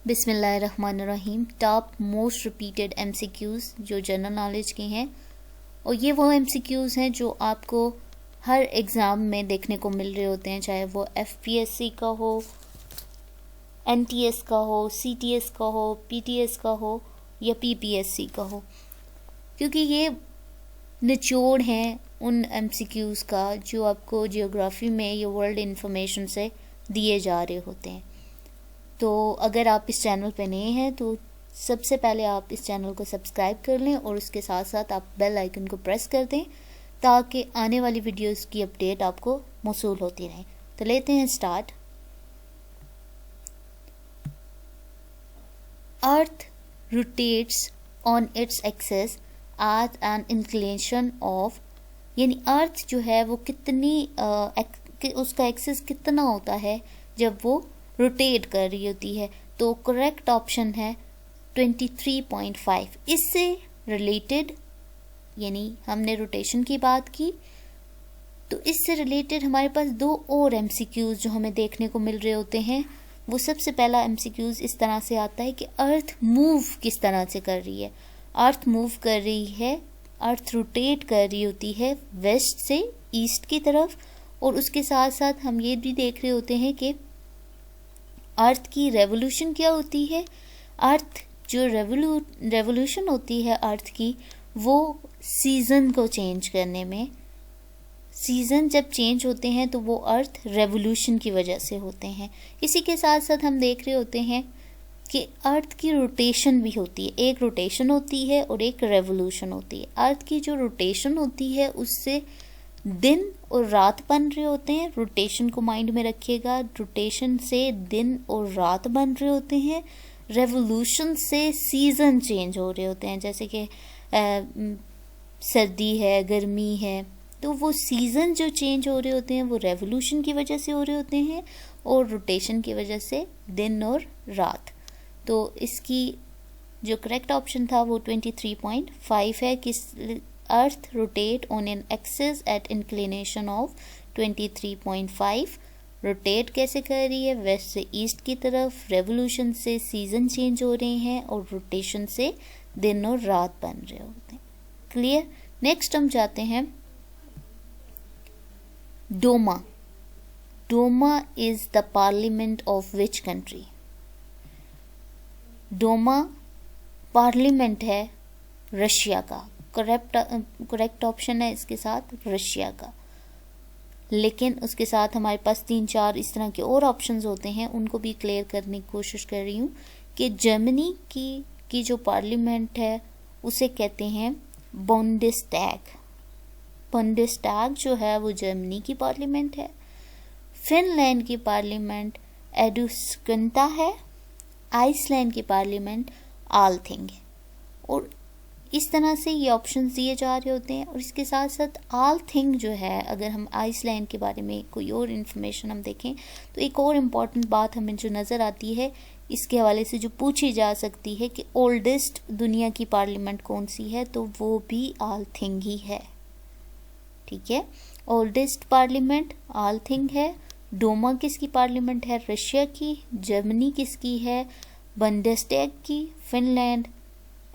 बिस्मिल्लाहिर्रहमानिर्रहीम। Top most repeated MCQs जो general knowledge के हैं, और ये वो एमसीक्यूज़ हैं जो आपको हर एग्ज़ाम में देखने को मिल रहे होते हैं, चाहे वो एफपीएससी का हो, एनटीएस का हो, सीटीएस का हो, पीटीएस का हो या पीपीएससी का हो, क्योंकि ये निचोड़ हैं उन एमसीक्यूज़ का जो आपको जियोग्राफी में या वर्ल्ड इंफॉर्मेशन से दिए जा रहे होते हैं। तो अगर आप इस चैनल पे नए हैं तो सबसे पहले आप इस चैनल को सब्सक्राइब कर लें और उसके साथ साथ आप बेल आइकन को प्रेस कर दें ताकि आने वाली वीडियोस की अपडेट आपको मौसूल होती रहे। तो लेते हैं start. Earth rotates on its axis at N inclination of, यानी अर्थ जो है वो कितनी उसका एक्सिस कितना होता है जब वो रोटेट कर रही होती है। तो करेक्ट ऑप्शन है 23.5। इससे रिलेटेड, यानी हमने रोटेशन की बात की, तो इससे रिलेटेड हमारे पास दो और एमसीक्यूज जो हमें देखने को मिल रहे होते हैं। वो सबसे पहला एमसीक्यूज इस तरह से आता है कि अर्थ मूव किस तरह से कर रही है। अर्थ मूव कर रही है, अर्थ रोटेट कर रही होती है वेस्ट से ईस्ट की तरफ, और उसके साथ साथ हम ये भी देख रहे होते हैं कि अर्थ की रेवोल्यूशन क्या होती है। अर्थ जो रेवोल्यूशन होती है अर्थ की, वो सीज़न को चेंज करने में, सीज़न जब चेंज होते हैं तो वो अर्थ रेवोल्यूशन की वजह से होते हैं। इसी के साथ साथ हम देख रहे होते हैं कि अर्थ की रोटेशन भी होती है। एक रोटेशन होती है और एक रेवोल्यूशन होती है। अर्थ की जो रोटेशन होती है उससे दिन और रात बन रहे होते हैं। रोटेशन को माइंड में रखिएगा, रोटेशन से दिन और रात बन रहे होते हैं। रेवोल्यूशन से सीज़न चेंज हो रहे होते हैं, जैसे कि सर्दी है, गर्मी है, तो वो सीज़न जो चेंज हो रहे होते हैं वो रेवोल्यूशन की वजह से हो रहे होते हैं और रोटेशन की वजह से दिन और रात। तो इसकी जो करेक्ट ऑप्शन था वो 23.5 है कि earth rotate on an axis at inclination of 23.5। Rotate कैसे कर रही है? वेस्ट से ईस्ट की तरफ, रेवोल्यूशन से सीज़न चेंज हो रहे हैं और रोटेशन से दिन और रात बन रहे होते हैं। क्लियर? नेक्स्ट हम जाते हैं Doma. Doma is the parliament of which country? Doma parliament है रशिया का। करेक्ट ऑप्शन है इसके साथ रशिया का। लेकिन उसके साथ हमारे पास 3-4 इस तरह के और ऑप्शंस होते हैं, उनको भी क्लियर करने की कोशिश कर रही हूँ कि जर्मनी की जो पार्लियामेंट है उसे कहते हैं बुंडेस्टैग। बुंडेस्टैग जो है वो जर्मनी की पार्लियामेंट है। फिनलैंड की पार्लियामेंट एडुस्कंता है। आइसलैंड की पार्लियामेंट आलथिंग है। और इस तरह से ये ऑप्शंस दिए जा रहे होते हैं। और इसके साथ साथ आलथिंग जो है, अगर हम आइसलैंड के बारे में कोई और इन्फॉर्मेशन हम देखें तो एक और इम्पॉर्टेंट बात हमें जो नज़र आती है इसके हवाले से जो पूछी जा सकती है कि ओल्डेस्ट दुनिया की पार्लियामेंट कौन सी है, तो वो भी आलथिंग ही है। ठीक है, ओल्डेस्ट पार्लियामेंट आलथिंग है। डोमा किसकी पार्लियामेंट है? रशिया की। जर्मनी किसकी है? बुंडेस्टैग की। फिनलैंड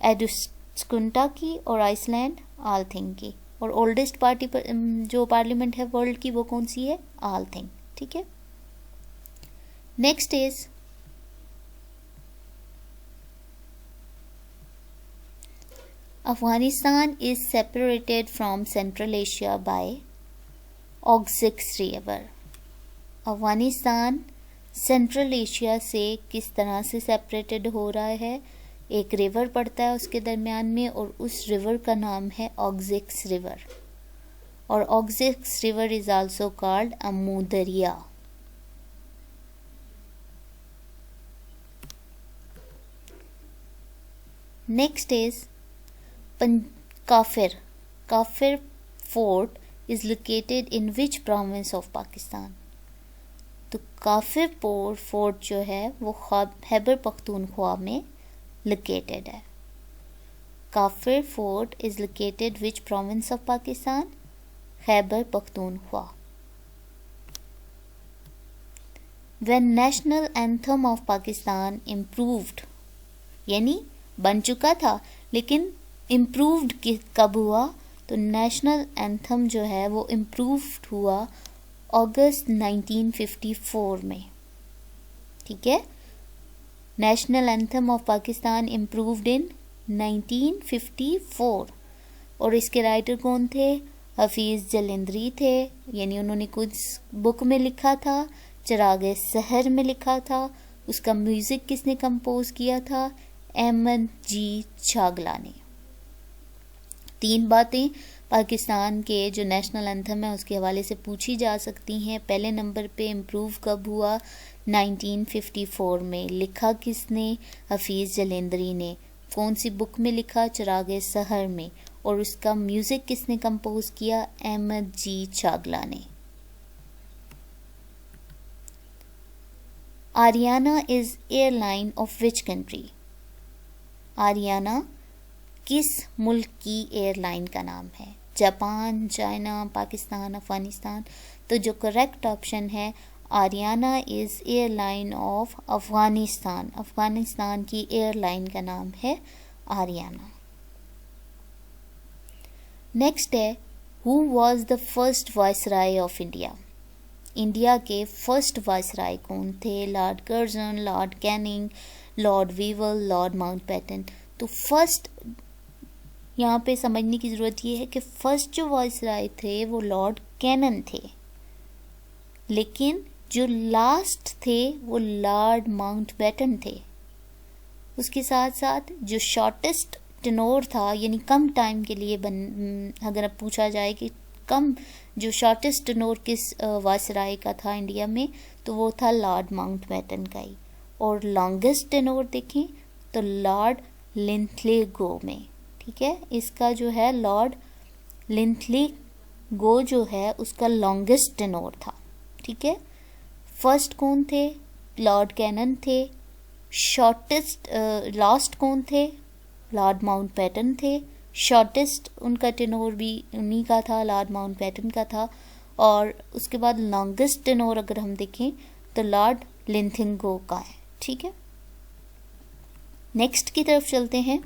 एडुस्कुंटा की। और आइसलैंड आलथिंग की। और ओल्डेस्ट जो पार्लियामेंट है वर्ल्ड की वो कौन सी है? आलथिंग। ठीक है। Next is Afghanistan is separated from central Asia by Oxus river. Afghanistan central Asia से किस तरह से सेपरेटेड हो रहा है? एक रिवर पड़ता है उसके दरमियान में और उस रिवर का नाम है ऑक्सिक्स रिवर। और Oxus river is also called Amu Darya. Next is Kafir. Kafir fort is located in which province of Pakistan? तो काफिर फोर्ट जो है वो खैबर पख्तूनख्वा में लोकेटेड है। काफिर fort is located which province of Pakistan? Khyber Pakhtunkhwa. When national anthem of Pakistan improved, यानी बन चुका था लेकिन इम्प्रूव्ड कब हुआ, तो नेशनल एंथम जो है वो इम्प्रूव्ड हुआ अगस्त 1954 में। ठीक है, national anthem of Pakistan improved in 1954। और इसके राइटर कौन थे? हफीज़ जलंधरी थे, यानी उन्होंने कुछ बुक में लिखा था, चिरागे सहर में लिखा था। उसका म्यूज़िक किसने कंपोज किया था? अहमद जी छागला ने। 3 बातें पाकिस्तान के जो नेशनल एंथम है उसके हवाले से पूछी जा सकती हैं। पहले नंबर पे इम्प्रूव कब हुआ? 1954 में। लिखा किसने? हफीज़ जलंधरी ने। कौन सी बुक में लिखा? चिरागे सहर में। और उसका म्यूज़िक किसने कंपोज किया? अहमद जी छागला ने। Ariana is airline of which country? Ariana किस मुल्क की एयरलाइन का नाम है? Japan, China, Pakistan, Afghanistan? तो जो करेक्ट ऑप्शन है Ariana is airline of Afghanistan. Afghanistan की एयरलाइन का नाम है आरियाना। नेक्स्ट है, who was the first viceroy of India? India के फर्स्ट वायसराय कौन थे? Lord Curzon, Lord Canning, Lord weevil, Lord Mountbatten? तो फर्स्ट यहाँ पे समझने की ज़रूरत ये है कि फर्स्ट जो वायसराय थे वो लॉर्ड कैनन थे, लेकिन जो लास्ट थे वो लॉर्ड माउंटबेटन थे। उसके साथ साथ जो शॉर्टेस्ट टेनोर था, यानी कम टाइम के लिए अगर अब पूछा जाए कि कम जो शॉर्टेस्ट टेनोर किस वायसराय का था इंडिया में, तो वो था लॉर्ड माउंटबेटन का ही। और लॉन्गेस्ट टेनोर देखें तो लॉर्ड लिंथलिगो में। ठीक है, इसका जो है लॉर्ड लिंथलिगो जो है उसका लॉन्गेस्ट टेनोर था। ठीक है, फर्स्ट कौन थे? लॉर्ड कैनन थे। शॉर्टेस्ट लास्ट कौन थे? लॉर्ड माउंटबेटन थे। शॉर्टेस्ट उनका टेनोर भी उन्हीं का था, लॉर्ड माउंटबेटन का था। और उसके बाद लॉन्गेस्ट टेनोर अगर हम देखें तो लॉर्ड लिंथलिगो का है। ठीक है, नेक्स्ट की तरफ चलते हैं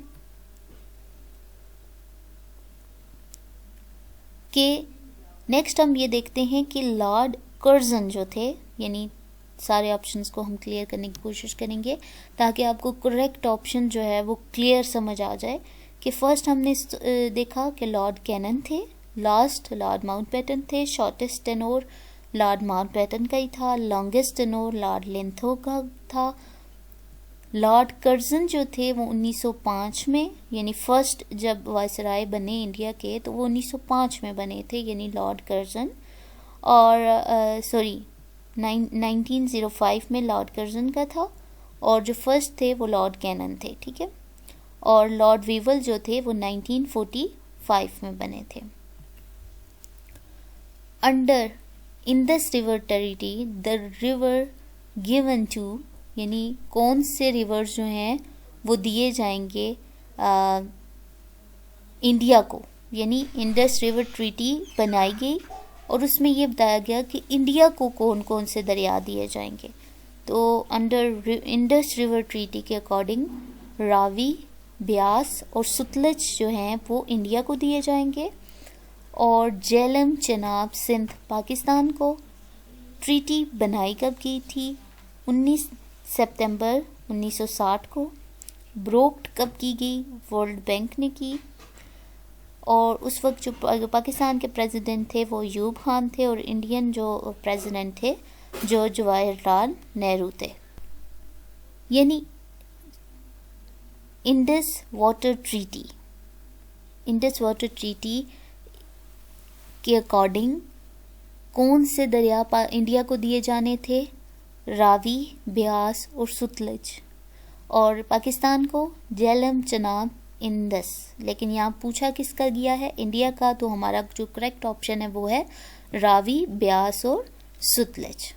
कि नेक्स्ट हम ये देखते हैं कि लॉर्ड कर्जन जो थे, यानी सारे ऑप्शंस को हम क्लियर करने की कोशिश करेंगे ताकि आपको करेक्ट ऑप्शन जो है वो क्लियर समझ आ जाए। कि फर्स्ट हमने देखा कि लॉर्ड कैनन थे, लास्ट लॉर्ड माउंटबेटन थे, शॉर्टेस्ट टेनोर लॉर्ड माउंटबेटन का ही था, लॉन्गेस्ट टेनोर लॉर्ड लिंथो का था। लॉर्ड कर्जन जो थे वो 1905 में, यानी फर्स्ट जब वायसराय बने इंडिया के तो वो 1905 में बने थे, यानी लॉर्ड कर्जन। और 1905 में लॉर्ड कर्जन का था। और जो फर्स्ट थे वो लॉर्ड कैनन थे। ठीक है, और लॉर्ड वीवल जो थे वो 1945 में बने थे। Under Indus river territory the river given to, यानी कौन से रिवर्स जो हैं वो दिए जाएंगे इंडिया को, यानी इंडस रिवर ट्रीटी बनाई गई और उसमें ये बताया गया कि इंडिया को कौन कौन से दरिया दिए जाएंगे। तो अंडर इंडस रिवर ट्रीटी के अकॉर्डिंग रावी, ब्यास और सतलज जो हैं वो इंडिया को दिए जाएंगे। और झेलम, चेनाब, सिंध पाकिस्तान को। ट्रीटी बनाई कब की थी? 19 सितंबर 1960 को। ब्रोक्ड कब की गई? वर्ल्ड बैंक ने की। और उस वक्त जो पाकिस्तान के प्रेसिडेंट थे वो अयूब खान थे और इंडियन जो प्रेसिडेंट थे जो जवाहरलाल नेहरू थे। यानी Indus water treaty, Indus water treaty के अकॉर्डिंग कौन से दरिया इंडिया को दिए जाने थे? रावी, ब्यास और सतलज। और पाकिस्तान को झेलम, चेनाब, इंडस। लेकिन यहाँ पूछा किसका गया है? इंडिया का। तो हमारा जो करेक्ट ऑप्शन है वो है रावी, ब्यास और Sutlej.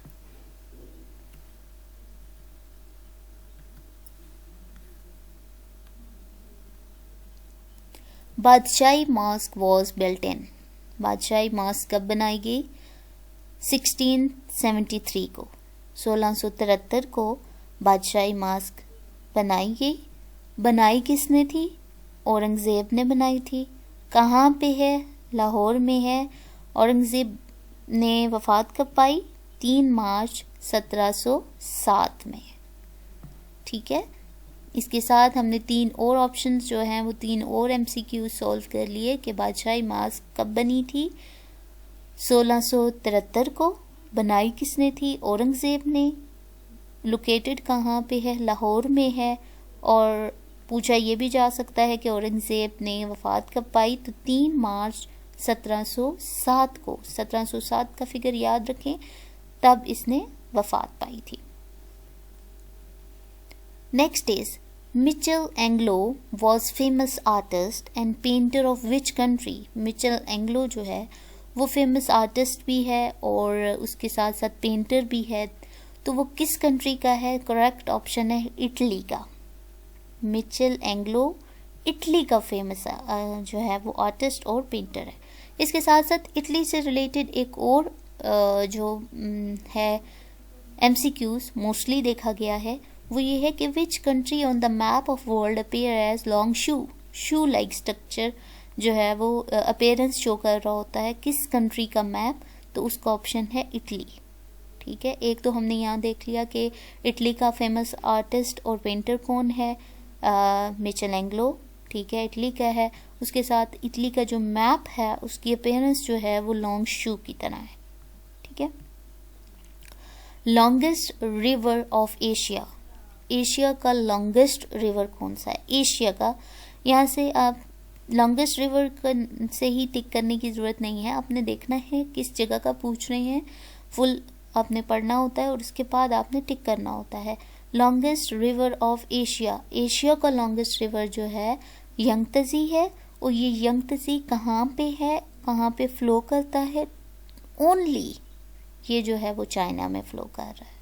Badshahi mosque was built in, Badshahi mosque कब बनाई गई? 1673 को। 1673 को बादशाही मास्क बनाई गई। बनाई किसने थी? औरंगज़ेब ने बनाई थी। कहाँ पे है? लाहौर में है। औरंगज़ेब ने वफ़ात कब पाई? 3 मार्च 1707 में। ठीक है, इसके साथ हमने 3 और ऑप्शंस जो हैं वो 3 और MCQ सॉल्व कर लिए कि बादशाही मास्क कब बनी थी। 1673 को। बनाई किसने थी? औरंगज़ेब ने। लोकेटेड कहाँ पे है? लाहौर में है। और पूछा ये भी जा सकता है कि औरंगज़ेब ने वफ़ात कब पाई, तो 3 मार्च 1707 को। 1707 का फिगर याद रखें, तब इसने वफ़ात पाई थी। Next is Mitchell Anglo was famous artist and painter of which country? Mitchell Anglo जो है वो फेमस आर्टिस्ट भी है और उसके साथ साथ पेंटर भी है, तो वो किस कंट्री का है? करेक्ट ऑप्शन है इटली का। मिचेल एंग्लो इटली का फेमस जो है वो आर्टिस्ट और पेंटर है। इसके साथ साथ इटली से रिलेटेड एक और जो है MCQs मोस्टली देखा गया है वो ये है कि which country on the map of world appear as long shoe like structure जो है वो अपीयरेंस शो कर रहा होता है, किस कंट्री का मैप? तो उसका ऑप्शन है इटली। ठीक है, एक तो हमने यहाँ देख लिया कि इटली का फेमस आर्टिस्ट और पेंटर कौन है, मिचेल एंग्लो। ठीक है, इटली का है। उसके साथ इटली का जो मैप है उसकी अपीयरेंस जो है वो लॉन्ग शू की तरह है। ठीक है, longest river of Asia. Asia का लॉन्गेस्ट रिवर कौन सा है? एशिया का। यहाँ से आप लॉन्गेस्ट रिवर से ही टिक करने की ज़रूरत नहीं है, आपने देखना है किस जगह का पूछ रहे हैं, फुल आपने पढ़ना होता है और उसके बाद आपने टिक करना होता है। Longest river of Asia, Asia का लॉन्गेस्ट रिवर जो है यंगतज़ी है। और ये यंगतज़ी कहाँ पे है, कहाँ पे फ्लो करता है? ओनली ये जो है वो चाइना में फ्लो कर रहा है।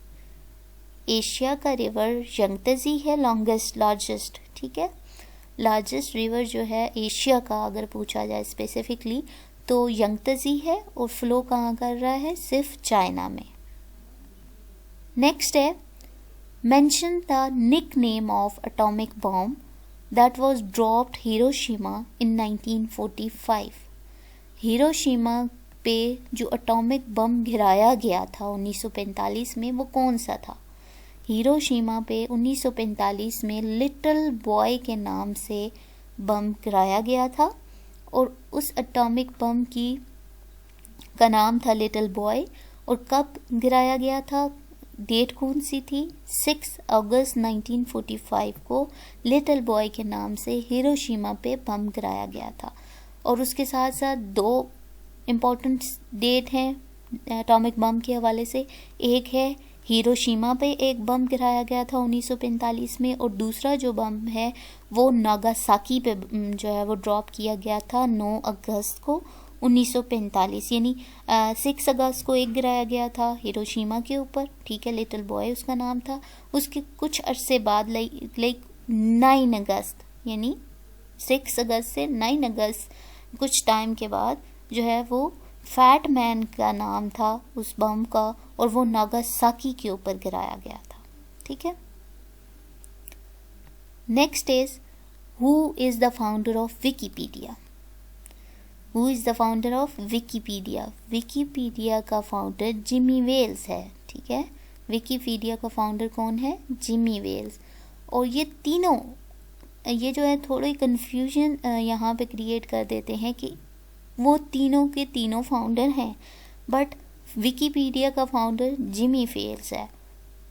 एशिया का रिवर यंगतज़ी है, लॉन्गेस्ट लार्जेस्ट। ठीक है, लार्जेस्ट रिवर जो है एशिया का अगर पूछा जाए स्पेसिफिकली तो यंगतज़ी है और फ्लो कहाँ कर रहा है? सिर्फ चाइना में। नेक्स्ट है mention the nickname of atomic bomb that was dropped Hiroshima in 1945। Hiroshima पे जो एटॉमिक बम गिराया गया था 1945 में वो कौन सा था? हिरोशिमा पे 1945 में लिटिल बॉय के नाम से बम गिराया गया था और उस एटॉमिक बम का नाम था लिटिल बॉय। और कब गिराया गया था? डेट कौन सी थी? 6 अगस्त 1945 को लिटिल बॉय के नाम से हिरोशिमा पे बम गिराया गया था। और उसके साथ साथ 2 इम्पॉर्टेंट डेट हैं एटॉमिक बम के हवाले से। एक है हिरोशिमा पे एक बम गिराया गया था 1945 में, और दूसरा जो बम है वो नागासाकी पे जो है वो ड्रॉप किया गया था 9 अगस्त को 1945। यानी 6 अगस्त को एक गिराया गया था हिरोशिमा के ऊपर। ठीक है, लिटिल बॉय उसका नाम था। उसके कुछ अरसे बाद लाइक 9 अगस्त, यानी 6 अगस्त से 9 अगस्त कुछ टाइम के बाद जो है वो फैट मैन का नाम था उस बम का, और वो नागासाकी के ऊपर गिराया गया था। ठीक है, next is who is the founder of Wikipedia? Who is the founder of Wikipedia? Wikipedia का फाउंडर जिमी वेल्स है। ठीक है, विकिपीडिया का फाउंडर कौन है? Jimmy Wales. और ये तीनों ये जो है थोड़ी कन्फ्यूजन यहाँ पे क्रिएट कर देते हैं कि वो तीनों के तीनों फाउंडर हैं, बट विकिपीडिया का फाउंडर जिमी वेल्स है।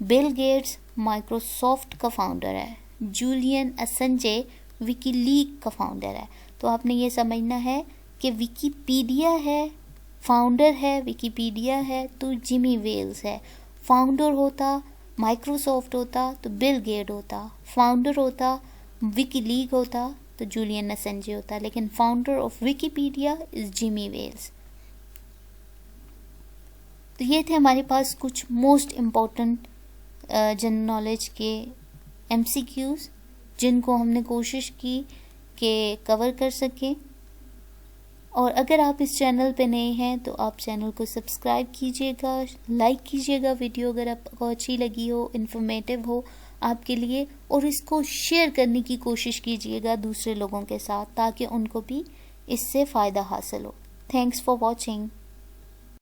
बिल गेट्स माइक्रोसॉफ्ट का फाउंडर है। जूलियन असंजे विकीलीक का फाउंडर है। तो आपने ये समझना है कि विकिपीडिया है, फाउंडर है विकिपीडिया है तो जिमी वेल्स है। फाउंडर होता माइक्रोसॉफ्ट होता तो बिल गेट होता, फाउंडर होता विकीलीक होता तो जूलियन असंजे होता, लेकिन founder of Wikipedia is Jimmy Wales. तो ये थे हमारे पास कुछ मोस्ट इम्पॉर्टेंट जनरल नॉलेज के MCQs जिनको हमने कोशिश की कि कवर कर सकें। और अगर आप इस चैनल पे नए हैं तो आप चैनल को सब्सक्राइब कीजिएगा, लाइक कीजिएगा वीडियो अगर आपको अच्छी लगी हो, इन्फॉर्मेटिव हो आपके लिए, और इसको शेयर करने की कोशिश कीजिएगा दूसरे लोगों के साथ ताकि उनको भी इससे फ़ायदा हासिल हो। Thanks for watching.